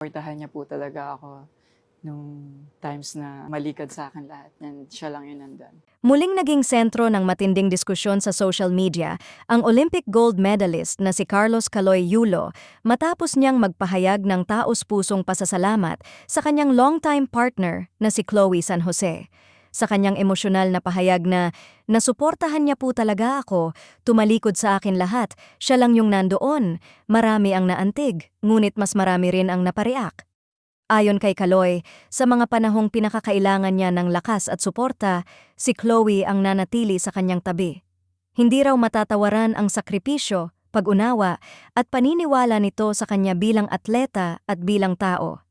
Suportahan niya po talaga ako nung times na malikad sa akin lahat. And siya lang yun nandun. Muling naging sentro ng matinding diskusyon sa social media ang Olympic gold medalist na si Carlos Caloy Yulo matapos niyang magpahayag ng taos-pusong pasasalamat sa kanyang longtime partner na si Chloe San Jose. Sa kanyang emosyonal na pahayag na nasuportahan niya po talaga ako, tumalikod sa akin lahat, siya lang yung nandoon, marami ang naantig, ngunit mas marami rin ang napareak. Ayon kay Caloy, sa mga panahong pinakakailangan niya ng lakas at suporta, si Chloe ang nanatili sa kanyang tabi. Hindi raw matatawaran ang sakripisyo, pag-unawa at paniniwala nito sa kanya bilang atleta at bilang tao.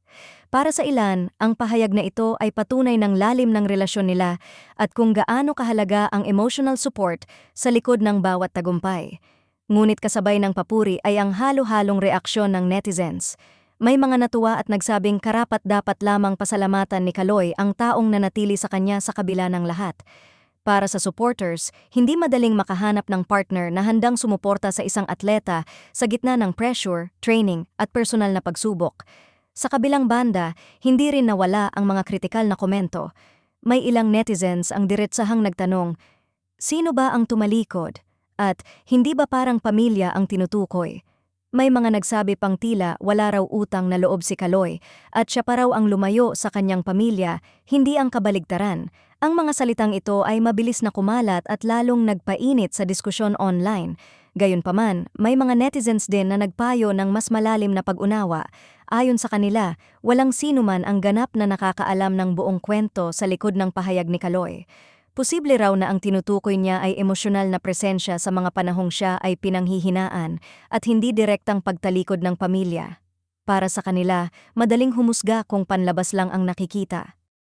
Para sa ilan, ang pahayag na ito ay patunay ng lalim ng relasyon nila at kung gaano kahalaga ang emotional support sa likod ng bawat tagumpay. Ngunit kasabay ng papuri ay ang halo-halong reaksyon ng netizens. May mga natuwa at nagsabing karapat-dapat lamang pasalamatan ni Caloy ang taong nanatili sa kanya sa kabila ng lahat. Para sa supporters, hindi madaling makahanap ng partner na handang sumuporta sa isang atleta sa gitna ng pressure, training at personal na pagsubok. Sa kabilang banda, hindi rin nawala ang mga kritikal na komento. May ilang netizens ang diretsahang nagtanong, sino ba ang tumalikod? At hindi ba parang pamilya ang tinutukoy? May mga nagsabi pang tila wala raw utang na loob si Caloy at siya pa raw ang lumayo sa kanyang pamilya, hindi ang kabaligtaran. Ang mga salitang ito ay mabilis na kumalat at lalong nagpainit sa diskusyon online. Gayunpaman, may mga netizens din na nagpayo ng mas malalim na pag-unawa. Ayon sa kanila, walang sino man ang ganap na nakakaalam ng buong kwento sa likod ng pahayag ni Caloy. Posible raw na ang tinutukoy niya ay emosyonal na presensya sa mga panahong siya ay pinanghihinaan at hindi direktang pagtalikod ng pamilya. Para sa kanila, madaling humusga kung panlabas lang ang nakikita.